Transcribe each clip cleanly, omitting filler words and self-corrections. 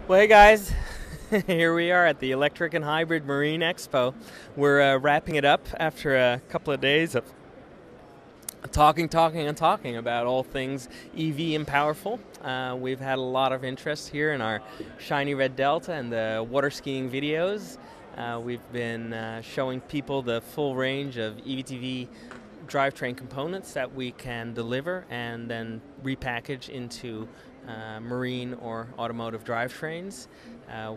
Well, hey guys, here we are at the Electric and Hybrid Marine Expo. We're wrapping it up after a couple of days of talking about all things EV and powerful. We've had a lot of interest here in our shiny red Delta and the water skiing videos. We've been showing people the full range of EVTV drivetrain components that we can deliver and then repackage into marine or automotive drivetrains.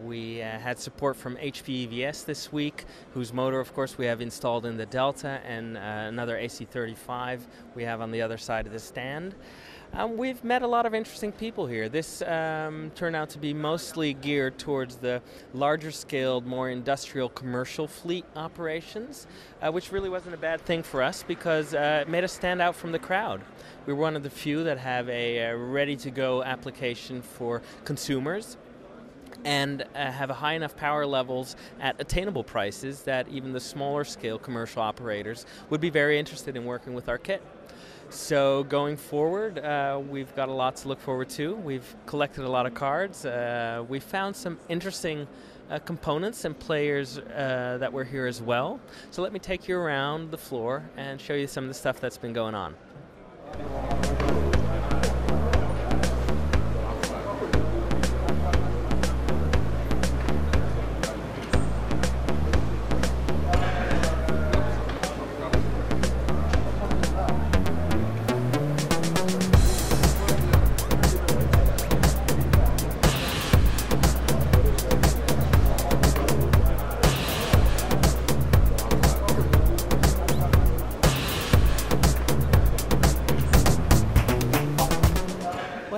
We had support from HP EVS this week, whose motor, of course, we have installed in the Delta, and another AC35 we have on the other side of the stand. We've met a lot of interesting people here. This turned out to be mostly geared towards the larger scaled, more industrial commercial fleet operations, which really wasn't a bad thing for us because it made us stand out from the crowd. We were one of the few that have a ready-to-go application for consumers and have a high enough power levels at attainable prices that even the smaller scale commercial operators would be very interested in working with our kit. So going forward, we've got a lot to look forward to. We've collected a lot of cards. We found some interesting components and players that were here as well. So let me take you around the floor and show you some of the stuff that's been going on.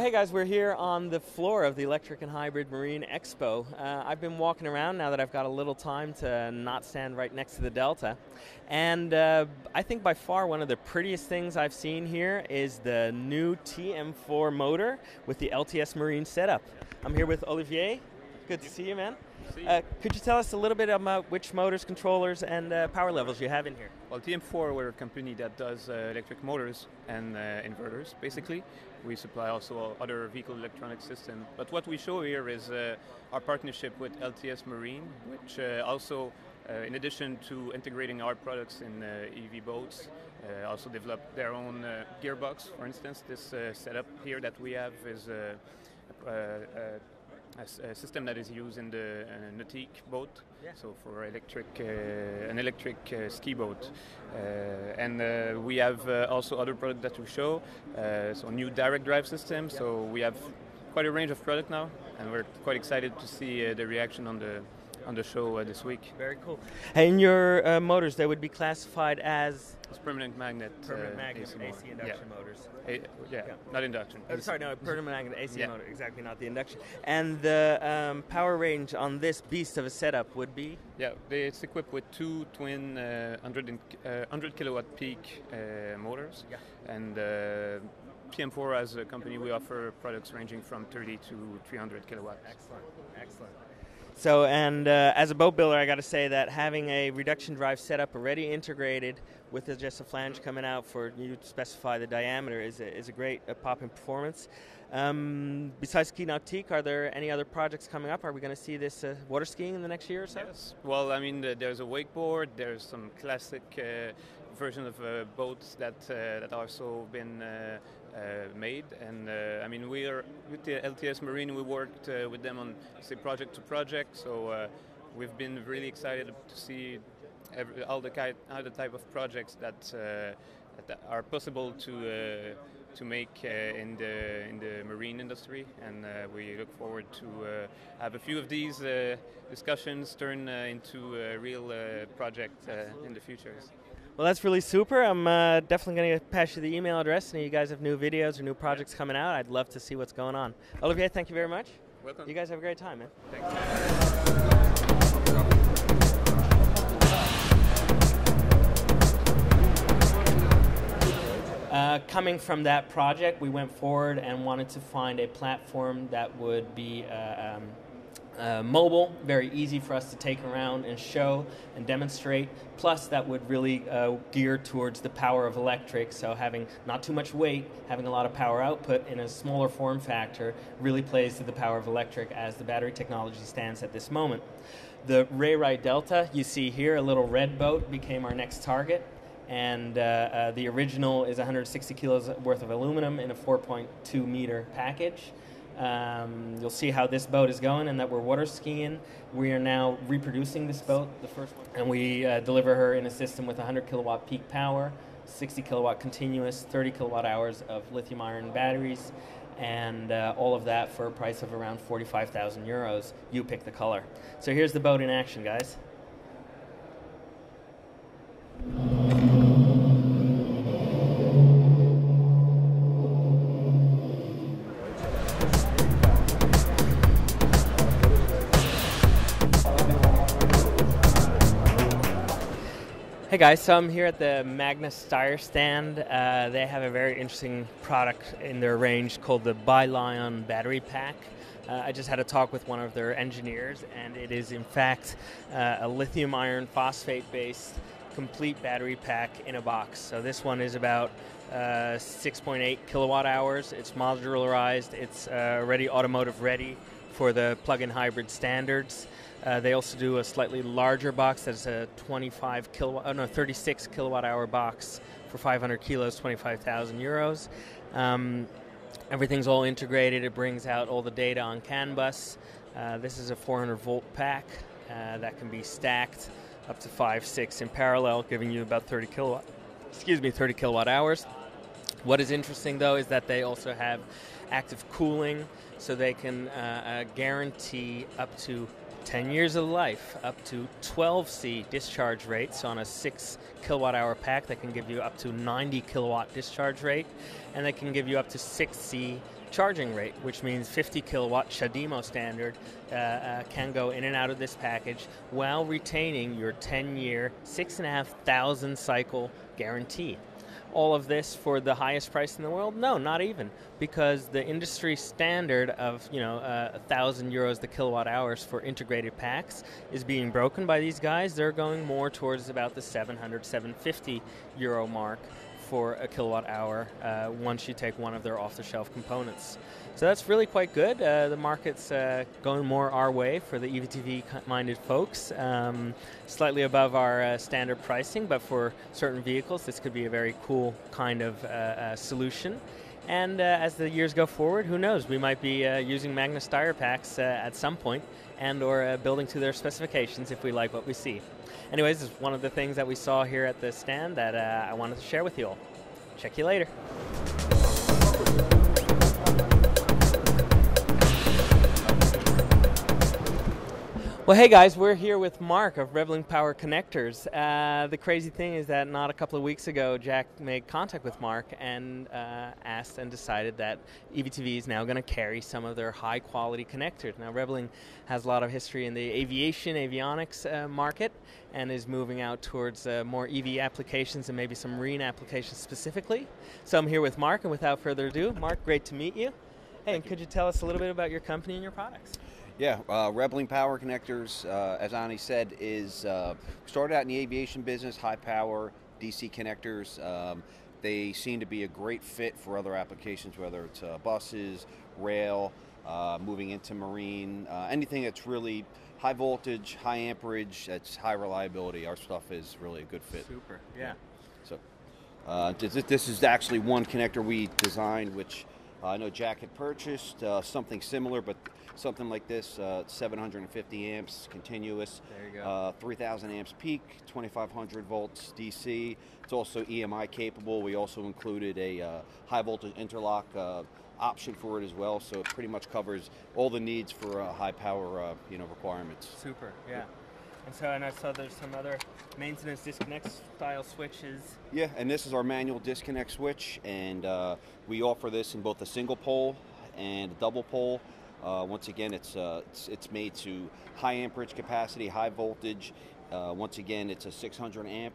Hey guys, we're here on the floor of the Electric and Hybrid Marine Expo. I've been walking around now that I've got a little time to not stand right next to the Delta. And I think by far one of the prettiest things I've seen here is the new TM4 motor with the LTS Marine setup. I'm here with Olivier. Good to see you, man. Could you tell us a little bit about which motors, controllers, and power levels you have in here? Well, TM4, we're a company that does electric motors and inverters, basically. We supply also other vehicle electronic systems. But what we show here is our partnership with LTS Marine, which also, in addition to integrating our products in EV boats, also developed their own gearbox. For instance, this setup here that we have is a system that is used in the nautique boat, so for an electric ski boat. And we have also other products that we show, so new direct drive system. So we have quite a range of product now, and we're quite excited to see the reaction on the show this week. Very cool. And your motors, they would be classified as? It's permanent magnet. Permanent magnet AC induction motors. Not induction. Sorry, no, permanent magnet AC motor, exactly, not the induction. And the power range on this beast of a setup would be? Yeah, it's equipped with two twin 100 kilowatt peak motors. Yeah. And TM4 as a company, we offer products ranging from 30 to 300 kilowatts. Excellent, excellent. So, and as a boat builder, I got to say that having a reduction drive setup already integrated with just a flange coming out for you to specify the diameter is a great pop-in performance. Besides ski nautique, are there any other projects coming up? Are we going to see this water skiing in the next year or so? Yes. Well, I mean, there's a wakeboard. There's some classic version of boats that also been made, and I mean, we are with the LTS Marine. We worked with them on, say, project to project. So we've been really excited to see all the type of projects that are possible to make in the marine industry, and we look forward to have a few of these discussions turn into a real project in the future. Well, that's really super. I'm definitely going to pass you the email address, and you guys have new videos or new projects coming out. I'd love to see what's going on. Olivier, thank you very much. Welcome. You guys have a great time, man. Thanks. Coming from that project, we went forward and wanted to find a platform that would be mobile, very easy for us to take around and show and demonstrate. Plus, that would really gear towards the power of electric. So having not too much weight, having a lot of power output in a smaller form factor really plays to the power of electric as the battery technology stands at this moment. The Rayray Delta, you see here, a little red boat, became our next target. And the original is 160 kilos worth of aluminum in a 4.2 meter package. You'll see how this boat is going and that we're water skiing. We are now reproducing this boat, the first one, and we deliver her in a system with 100 kilowatt peak power, 60 kilowatt continuous, 30 kilowatt hours of lithium ion batteries, and all of that for a price of around 45,000 euros. You pick the color. So here's the boat in action, guys. Hey guys, so I'm here at the Magnus Tire stand. They have a very interesting product in their range called the Bi-Lion battery pack. I just had a talk with one of their engineers, and it is in fact a lithium iron phosphate based complete battery pack in a box. So this one is about 6.8 kilowatt hours. It's modularized. It's already automotive ready for the plug-in hybrid standards. They also do a slightly larger box that's a 36 kilowatt hour box for 500 kilos, 25,000 euros. Everything's all integrated. It brings out all the data on CAN bus. This is a 400 volt pack that can be stacked up to 5-6 in parallel, giving you about 30 kilowatt hours. What is interesting though is that they also have active cooling, so they can guarantee up to 10 years of life, up to 12C discharge rates on a 6 kilowatt hour pack. That can give you up to 90 kilowatt discharge rate, and they can give you up to 6C charging rate, which means 50 kilowatt CHAdeMO standard can go in and out of this package while retaining your 10-year, 6,500 cycle guarantee. All of this for the highest price in the world? No, not even, because the industry standard of 1,000 euros the kilowatt hours for integrated packs is being broken by these guys. They're going more towards about the 700, 750 euro mark for a kilowatt hour once you take one of their off-the-shelf components. So that's really quite good. The market's going more our way for the EVTV-minded folks, slightly above our standard pricing, but for certain vehicles this could be a very cool kind of solution. And as the years go forward, who knows, we might be using Magnus Tire packs at some point, and or building to their specifications if we like what we see. Anyways, this is one of the things that we saw here at the stand that I wanted to share with you all. Check you later. Well, hey guys, we're here with Mark of Reveling Power Connectors. The crazy thing is that not a couple of weeks ago, Jack made contact with Mark and asked and decided that EVTV is now going to carry some of their high-quality connectors. Now, Reveling has a lot of history in the avionics market and is moving out towards more EV applications and maybe some marine applications specifically. So I'm here with Mark, and without further ado, Mark, great to meet you. Hey, and could you tell us a little bit about your company and your products? Yeah, Reveling Power Connectors, as Ani said, is started out in the aviation business, high power DC connectors. They seem to be a great fit for other applications, whether it's buses, rail, moving into marine, anything that's really high voltage, high amperage, that's high reliability. Our stuff is really a good fit. Super, yeah. So this is actually one connector we designed, which I know Jack had purchased, something similar, but something like this, 750 amps continuous, there you go. 3,000 amps peak, 2,500 volts DC. It's also EMI capable. We also included a high voltage interlock option for it as well, so it pretty much covers all the needs for high power requirements. Super, yeah. And I saw there's some other maintenance disconnect style switches. Yeah, and this is our manual disconnect switch, and we offer this in both a single pole and a double pole. Once again, it's made to high amperage capacity, high voltage. Once again, it's a 600 amp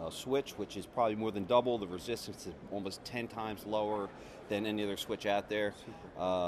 switch, which is probably more than double. The resistance is almost 10 times lower than any other switch out there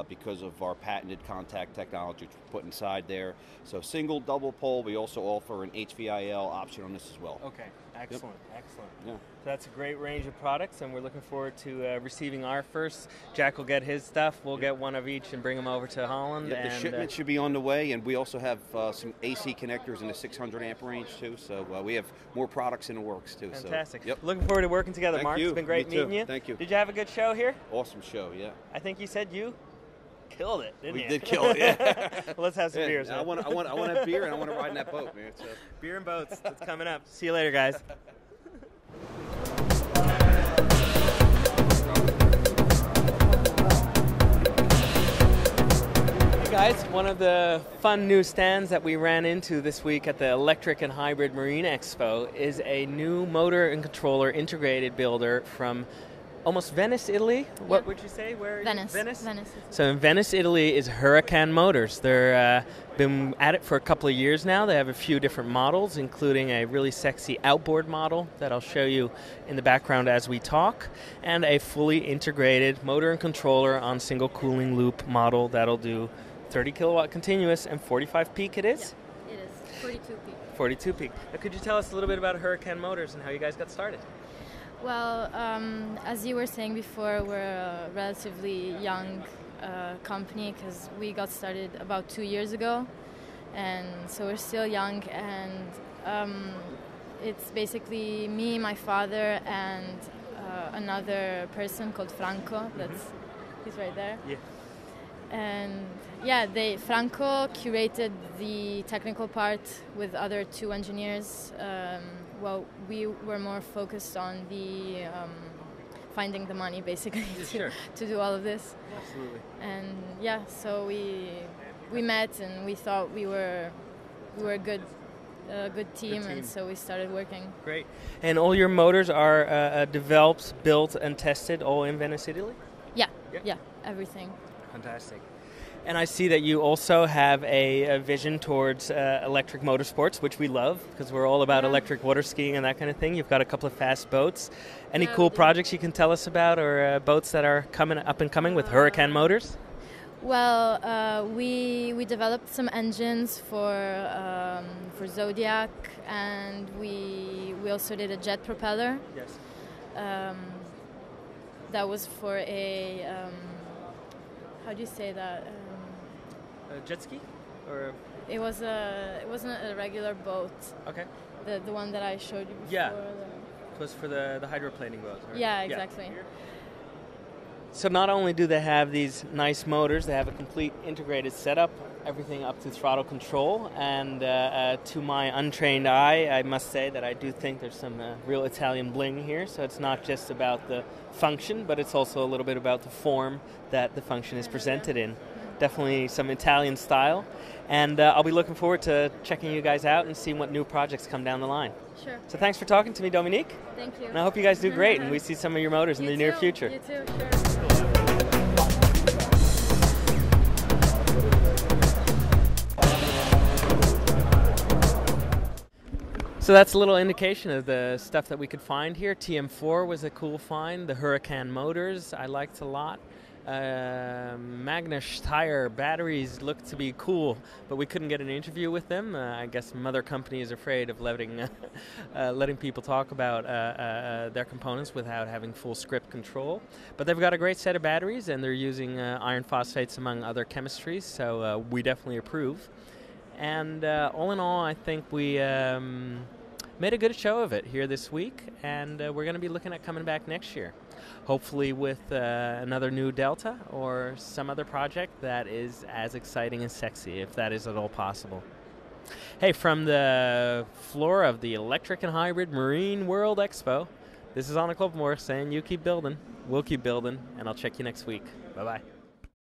because of our patented contact technology put inside there. So single, double pole. We also offer an HVIL option on this as well. Okay, excellent, excellent. Yeah. So that's a great range of products, and we're looking forward to receiving our first. Jack will get his stuff. We'll get one of each and bring them over to Holland. Yep, the shipment should be on the way, and we also have some AC connectors in the 600 amp range too. So we have more products in the works too. Fantastic. So, yep. Looking forward to working together, Thank Mark. you. It's been great Me too. meeting you. Thank you. Did you have a good show here? Awesome show, yeah. I think you said you killed it, didn't you? We did kill it, yeah. Well, let's have some beers. I want to have beer, and I want to ride in that boat, man. So. Beer and boats. That's coming up. See you later, guys. Guys, one of the fun new stands that we ran into this week at the Electric and Hybrid Marine Expo is a new motor and controller integrated builder from almost Venice, Italy. What would you say? Where? Venice. Venice. Venice. So in Venice, Italy is Huracan Motors. They're been at it for a couple of years now. They have a few different models, including a really sexy outboard model that I'll show you in the background as we talk, and a fully integrated motor and controller on single cooling loop model that'll do 30 kilowatt continuous and 45 peak it is? Yeah, it is. 42 peak. 42 peak. Now, could you tell us a little bit about Huracan Motors and how you guys got started? Well, as you were saying before, we're a relatively young company because we got started about 2 years ago, and so we're still young, and it's basically me, my father, and another person called Franco. He's right there. Yeah. And yeah, Franco curated the technical part with other two engineers. Well, we were more focused on the finding the money, basically, to do all of this. Absolutely. And yeah, so we met and we thought we were a good team, and so we started working. Great. And all your motors are developed, built, and tested all in Venice, Italy? Yeah, everything. Fantastic. And I see that you also have a vision towards electric motorsports, which we love because we're all about electric water skiing and that kind of thing. You've got a couple of fast boats. Any cool projects you can tell us about, or boats that are coming up and coming with Huracan Motors? Well, we developed some engines for Zodiac, and we also did a jet propeller. Yes. That was for a how do you say that? A jet ski, or it wasn't a regular boat. Okay. The one that I showed you before. Yeah. It was for the hydroplaning boat. Right? Yeah, exactly. Yeah. So not only do they have these nice motors, they have a complete integrated setup, everything up to throttle control, and to my untrained eye, I must say that I do think there's some real Italian bling here. So it's not just about the function, but it's also a little bit about the form that the function is presented in. Definitely some Italian style, and I'll be looking forward to checking you guys out and seeing what new projects come down the line. Sure. So thanks for talking to me, Dominique. Thank you. And I hope you guys do great, and we see some of your motors in the near future. You too, sure. So that's a little indication of the stuff that we could find here. TM4 was a cool find. The Huracan Motors I liked a lot. Magnus Tire batteries looked to be cool, but we couldn't get an interview with them. I guess mother company is afraid of letting people talk about their components without having full script control. But they've got a great set of batteries, and they're using iron phosphates among other chemistries, so we definitely approve. And all in all, I think we made a good show of it here this week, and we're going to be looking at coming back next year. Hopefully with another new Delta or some other project that is as exciting and sexy, if that is at all possible. Hey, from the floor of the Electric and Hybrid Marine World Expo, this is Anna Kloppenborg saying you keep building, we'll keep building, and I'll check you next week. Bye-bye.